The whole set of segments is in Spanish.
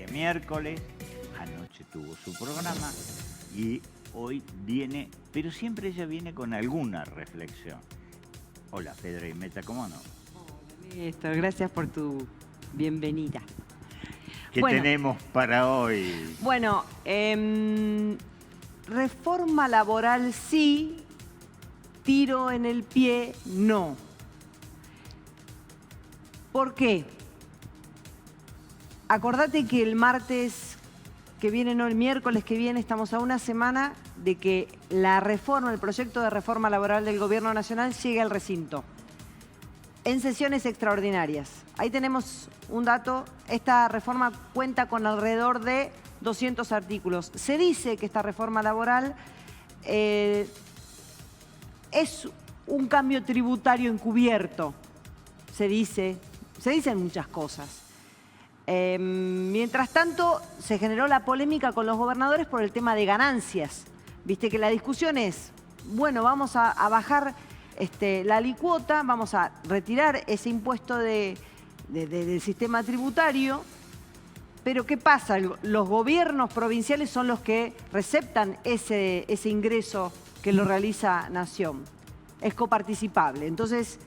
día miércoles, anoche tuvo su programa y hoy viene, pero siempre ella viene con alguna reflexión. Hola, Pedro y Meta, ¿cómo no? Hola, Néstor, gracias por tu bienvenida. ¿Qué tenemos para hoy? Bueno, reforma laboral sí, tiro en el pie no. ¿Por qué? Acordate que el martes que viene, no, el miércoles que viene, estamos a una semana de que la reforma, el proyecto de reforma laboral del Gobierno Nacional llegue al recinto en sesiones extraordinarias. Ahí tenemos un dato. Esta reforma cuenta con alrededor de 200 artículos. Se dice que esta reforma laboral es un cambio tributario encubierto. Se dicen muchas cosas. Mientras tanto, se generó la polémica con los gobernadores por el tema de ganancias. Viste que la discusión es, bueno, vamos a bajar la alicuota, vamos a retirar ese impuesto del sistema tributario, pero ¿qué pasa? Los gobiernos provinciales son los que receptan ese ingreso que lo realiza Nación. Es coparticipable. Entonces,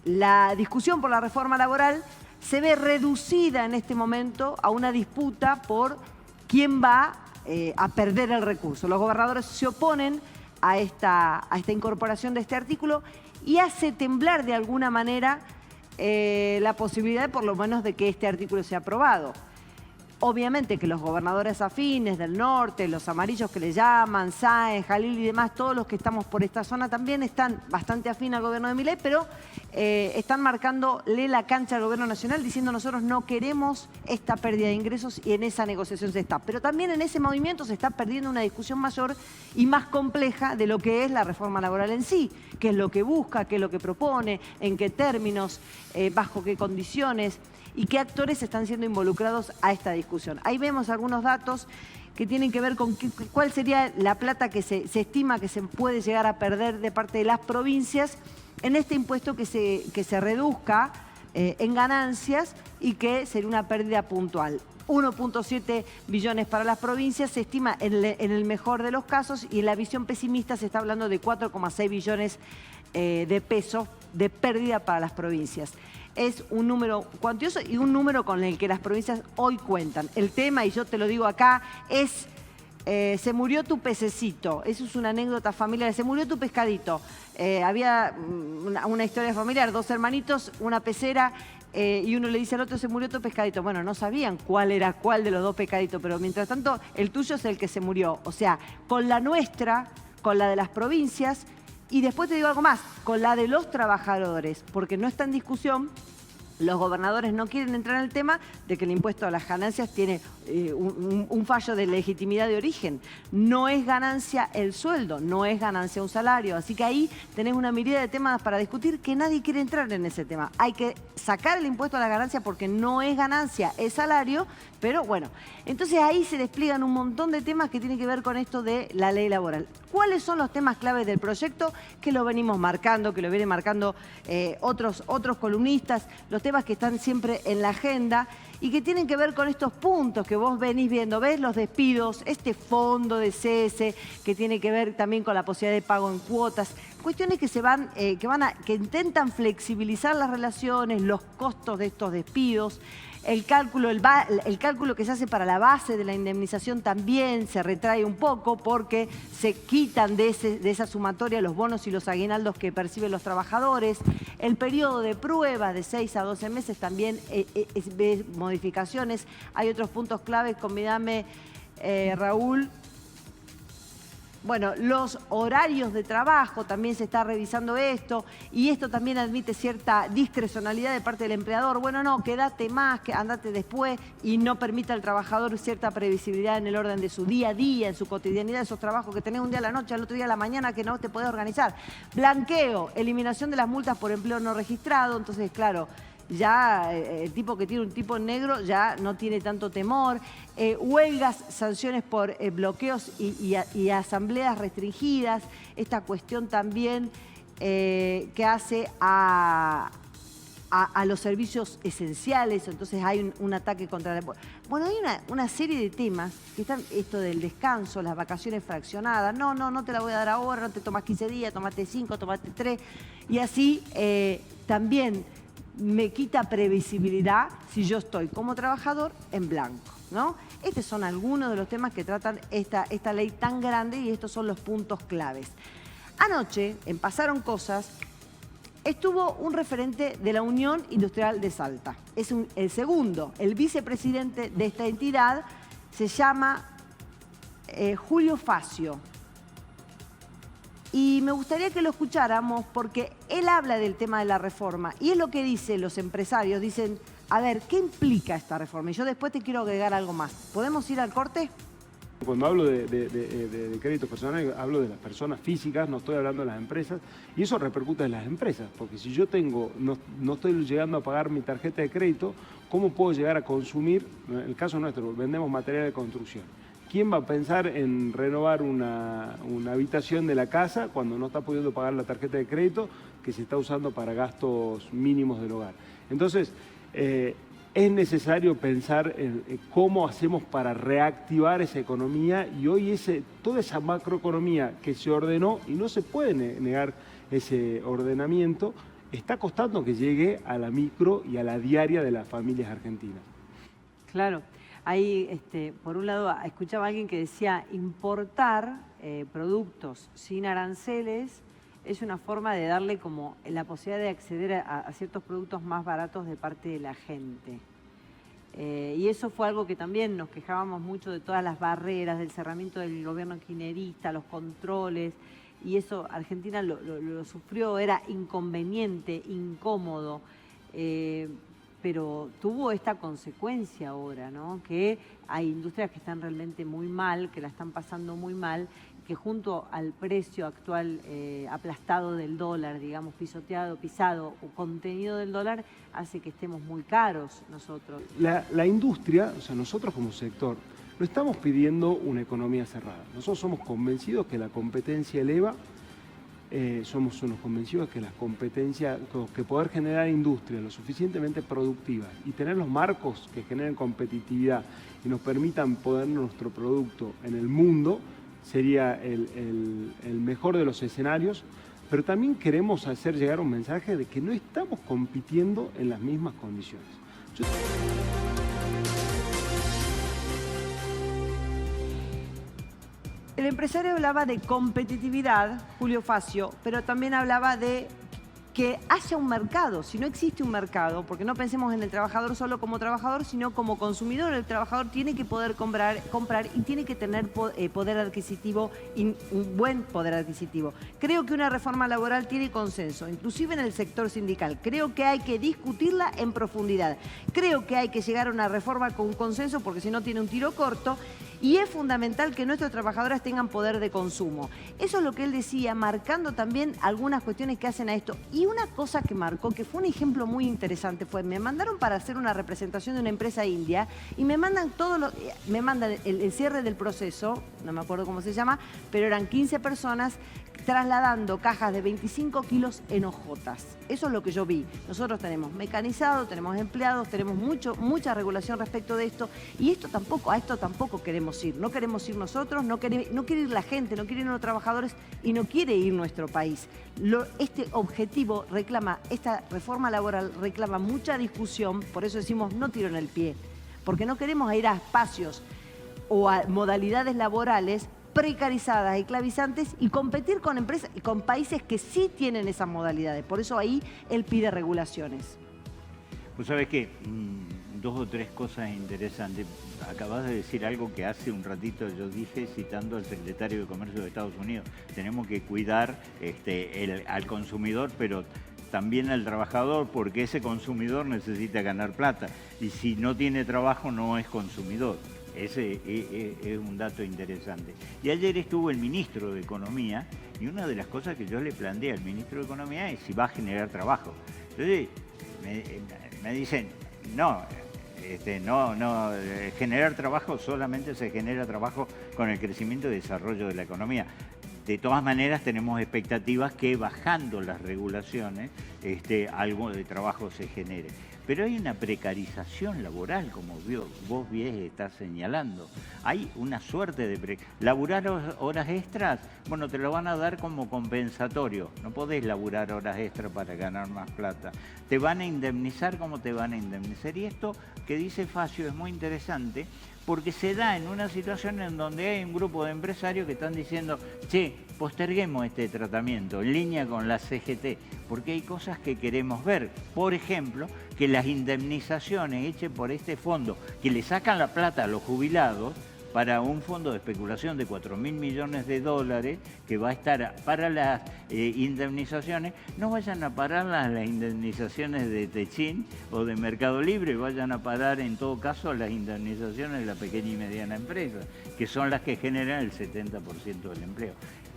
la discusión por la reforma laboral se ve reducida en este momento a una disputa por quién va a perder el recurso. Los gobernadores se oponen a esta incorporación de este artículo y hace temblar de alguna manera la posibilidad, por lo menos, de que este artículo sea aprobado. Obviamente que los gobernadores afines del norte, los amarillos que le llaman, Sáenz, Jalil y demás, todos los que estamos por esta zona también están bastante afín al gobierno de Milei, pero están marcándole la cancha al gobierno nacional diciendo nosotros no queremos esta pérdida de ingresos y en esa negociación se está. Pero también en ese movimiento se está perdiendo una discusión mayor y más compleja de lo que es la reforma laboral en sí, qué es lo que busca, qué es lo que propone, en qué términos, bajo qué condiciones y qué actores están siendo involucrados a esta discusión. Ahí vemos algunos datos que tienen que ver con cuál sería la plata que se estima que se puede llegar a perder de parte de las provincias en este impuesto que se reduzca en ganancias y que sería una pérdida puntual. 1.7 billones para las provincias, se estima en el mejor de los casos, y en la visión pesimista se está hablando de 4,6 billones de pesos de pérdida para las provincias. Es un número cuantioso y un número con el que las provincias hoy cuentan. El tema, y yo te lo digo acá, es se murió tu pececito. Eso es una anécdota familiar. Se murió tu pescadito. Había una historia familiar, dos hermanitos, una pecera, y uno le dice al otro, se murió tu pescadito. Bueno, no sabían cuál era cuál de los dos pescaditos, pero mientras tanto el tuyo es el que se murió. O sea, con la nuestra, con la de las provincias, y después te digo algo más, con la de los trabajadores, porque no está en discusión. Los gobernadores no quieren entrar en el tema de que el impuesto a las ganancias tiene un fallo de legitimidad de origen. No es ganancia el sueldo, no es ganancia un salario. Así que ahí tenés una mirada de temas para discutir que nadie quiere entrar en ese tema. Hay que sacar el impuesto a la ganancia porque no es ganancia, es salario. Pero bueno, entonces ahí se despliegan un montón de temas que tienen que ver con esto de la ley laboral. ¿Cuáles son los temas claves del proyecto? Que lo venimos marcando, que lo vienen marcando otros columnistas, los temas que están siempre en la agenda y que tienen que ver con estos puntos que vos venís viendo. ¿Ves? Los despidos, este fondo de cese que tiene que ver también con la posibilidad de pago en cuotas. Cuestiones que intentan flexibilizar las relaciones, los costos de estos despidos. El cálculo que se hace para la base de la indemnización también se retrae un poco porque se quitan de esa sumatoria los bonos y los aguinaldos que perciben los trabajadores. El periodo de prueba de 6 a 12 meses también ve modificaciones. Hay otros puntos claves, convídame, Raúl. Bueno, los horarios de trabajo, también se está revisando esto, y esto también admite cierta discrecionalidad de parte del empleador. Bueno, no, quédate más, andate después, y no permite al trabajador cierta previsibilidad en el orden de su día a día, en su cotidianidad, esos trabajos que tenés un día a la noche, al otro día a la mañana, que no te podés organizar. Blanqueo, eliminación de las multas por empleo no registrado. Entonces, claro, ya el tipo que tiene un tipo negro ya no tiene tanto temor. Huelgas, sanciones por bloqueos y asambleas restringidas. Esta cuestión también que hace a a los servicios esenciales, entonces hay un ataque contra la... Bueno, hay una serie de temas que están, esto del descanso, las vacaciones fraccionadas, no te la voy a dar ahora, no te tomas 15 días, tomate 5, tomate 3, y así también me quita previsibilidad si yo estoy como trabajador en blanco, ¿no? Estos son algunos de los temas que tratan esta ley tan grande y estos son los puntos claves. Anoche, en Pasaron Cosas, estuvo un referente de la Unión Industrial de Salta. Es el segundo, el vicepresidente de esta entidad, se llama Julio Facio. Y me gustaría que lo escucháramos porque él habla del tema de la reforma y es lo que dicen los empresarios. Dicen, a ver, ¿qué implica esta reforma? Y yo después te quiero agregar algo más. ¿Podemos ir al corte? Cuando hablo de créditos personales, hablo de las personas físicas, no estoy hablando de las empresas, y eso repercute en las empresas, porque si yo no estoy llegando a pagar mi tarjeta de crédito, ¿cómo puedo llegar a consumir? En el caso nuestro, vendemos material de construcción. ¿Quién va a pensar en renovar una habitación de la casa cuando no está pudiendo pagar la tarjeta de crédito que se está usando para gastos mínimos del hogar? Entonces, es necesario pensar en cómo hacemos para reactivar esa economía y hoy toda esa macroeconomía que se ordenó, y no se puede negar ese ordenamiento, está costando que llegue a la micro y a la diaria de las familias argentinas. Claro. Ahí, por un lado, escuchaba a alguien que decía importar productos sin aranceles es una forma de darle como la posibilidad de acceder a ciertos productos más baratos de parte de la gente. Y eso fue algo que también nos quejábamos mucho de todas las barreras, del cerramiento del gobierno kirchnerista, los controles, y eso Argentina lo sufrió, era inconveniente, incómodo. Pero tuvo esta consecuencia ahora, ¿no? Que hay industrias que están realmente muy mal, que la están pasando muy mal, que junto al precio actual aplastado del dólar, digamos, pisado o contenido del dólar, hace que estemos muy caros nosotros. La industria, o sea, nosotros como sector, no estamos pidiendo una economía cerrada. Nosotros somos convencidos que la competencia eleva. Somos unos convencidos que las competencias, que poder generar industria lo suficientemente productiva y tener los marcos que generen competitividad y nos permitan poner nuestro producto en el mundo sería el mejor de los escenarios, pero también queremos hacer llegar un mensaje de que no estamos compitiendo en las mismas condiciones. El empresario hablaba de competitividad, Julio Facio, pero también hablaba de que haya un mercado. Si no existe un mercado, porque no pensemos en el trabajador solo como trabajador, sino como consumidor, el trabajador tiene que poder comprar y tiene que tener poder adquisitivo, y un buen poder adquisitivo. Creo que una reforma laboral tiene consenso, inclusive en el sector sindical. Creo que hay que discutirla en profundidad. Creo que hay que llegar a una reforma con un consenso, porque si no tiene un tiro corto. Y es fundamental que nuestros trabajadores tengan poder de consumo. Eso es lo que él decía, marcando también algunas cuestiones que hacen a esto. Y una cosa que marcó, que fue un ejemplo muy interesante, fue, me mandaron para hacer una representación de una empresa india y me mandan el cierre del proceso, no me acuerdo cómo se llama, pero eran 15 personas trasladando cajas de 25 kilos en hojotas. Eso es lo que yo vi. Nosotros tenemos mecanizado, tenemos empleados, tenemos mucha regulación respecto de esto y a esto tampoco queremos ir. No queremos ir nosotros, no quiere ir la gente, no quieren ir los trabajadores y no quiere ir nuestro país. Este objetivo esta reforma laboral reclama mucha discusión, por eso decimos no tiro en el pie, porque no queremos ir a espacios o a modalidades laborales precarizadas, esclavizantes y competir con empresas y con países que sí tienen esas modalidades. Por eso ahí él pide regulaciones. Pues sabes que dos o tres cosas interesantes. Acabas de decir algo que hace un ratito yo dije citando al secretario de Comercio de Estados Unidos. Tenemos que cuidar al consumidor, pero también al trabajador, porque ese consumidor necesita ganar plata. Y si no tiene trabajo, no es consumidor. Ese es un dato interesante. Y ayer estuvo el ministro de Economía y una de las cosas que yo le planteé al ministro de Economía es si va a generar trabajo. Entonces me dicen, no, generar trabajo solamente se genera trabajo con el crecimiento y desarrollo de la economía. De todas maneras, tenemos expectativas que bajando las regulaciones, algo de trabajo se genere. Pero hay una precarización laboral, como vos bien estás señalando. Hay una suerte de... Laburar horas extras, bueno, te lo van a dar como compensatorio. No podés laburar horas extras para ganar más plata. Te van a indemnizar como te van a indemnizar. Y esto que dice Facio es muy interesante, porque se da en una situación en donde hay un grupo de empresarios que están diciendo, che, posterguemos este tratamiento en línea con la CGT, porque hay cosas que queremos ver. Por ejemplo, que las indemnizaciones hechas por este fondo, que le sacan la plata a los jubilados, para un fondo de especulación de 4.000 millones de dólares que va a estar para las indemnizaciones, no vayan a parar las indemnizaciones de Techin o de Mercado Libre, vayan a parar en todo caso las indemnizaciones de la pequeña y mediana empresa, que son las que generan el 70% del empleo.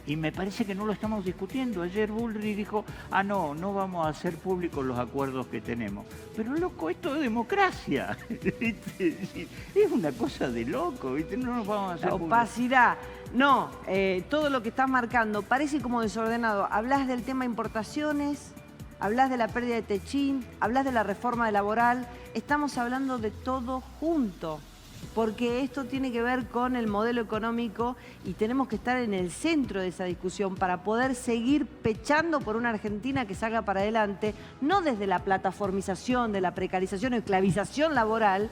Y me parece que no lo estamos discutiendo. Ayer Bullrich dijo, no vamos a hacer públicos los acuerdos que tenemos. Pero loco, esto es democracia. Es una cosa de loco, ¿viste? No nos vamos a hacer públicos. Opacidad. No, todo lo que estás marcando parece como desordenado. Hablas del tema importaciones, hablas de la pérdida de Techin, hablas de la reforma laboral. Estamos hablando de todo junto, porque esto tiene que ver con el modelo económico y tenemos que estar en el centro de esa discusión para poder seguir pechando por una Argentina que salga para adelante, no desde la plataformización, de la precarización o esclavización laboral,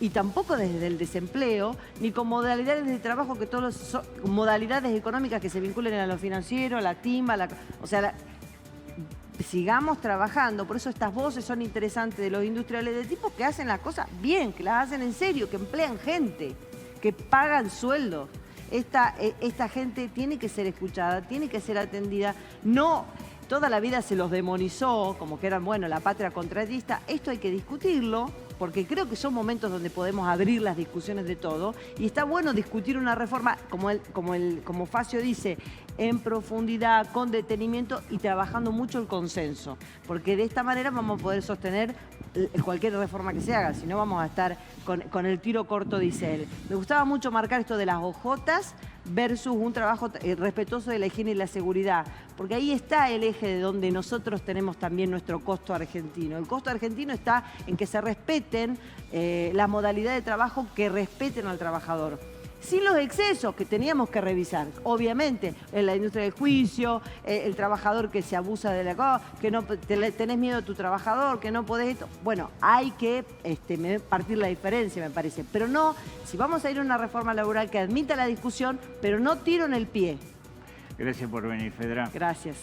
y tampoco desde el desempleo, ni con modalidades de trabajo que todos son modalidades económicas que se vinculen a lo financiero, a la timba, sigamos trabajando. Por eso estas voces son interesantes de los industriales, de tipos que hacen las cosas bien, que las hacen en serio, que emplean gente, que pagan sueldos. Esta gente tiene que ser escuchada, tiene que ser atendida. No, toda la vida se los demonizó, como que eran, bueno, la patria contratista. Esto hay que discutirlo, porque creo que son momentos donde podemos abrir las discusiones de todo. Y está bueno discutir una reforma, como Facio dice, en profundidad, con detenimiento y trabajando mucho el consenso. Porque de esta manera vamos a poder sostener cualquier reforma que se haga, si no vamos a estar con el tiro corto, dice él. Me gustaba mucho marcar esto de las ojotas versus un trabajo respetuoso de la higiene y la seguridad, porque ahí está el eje de donde nosotros tenemos también nuestro costo argentino. El costo argentino está en que se respeten la modalidad de trabajo, que respeten al trabajador. Sin los excesos que teníamos que revisar, obviamente, en la industria del juicio, el trabajador que se abusa de la cosa, que no tenés miedo a tu trabajador, que no podés esto. Bueno, hay que partir la diferencia, me parece. Pero no, si vamos a ir a una reforma laboral que admita la discusión, pero no tiro en el pie. Gracias por venir, Fedra. Gracias.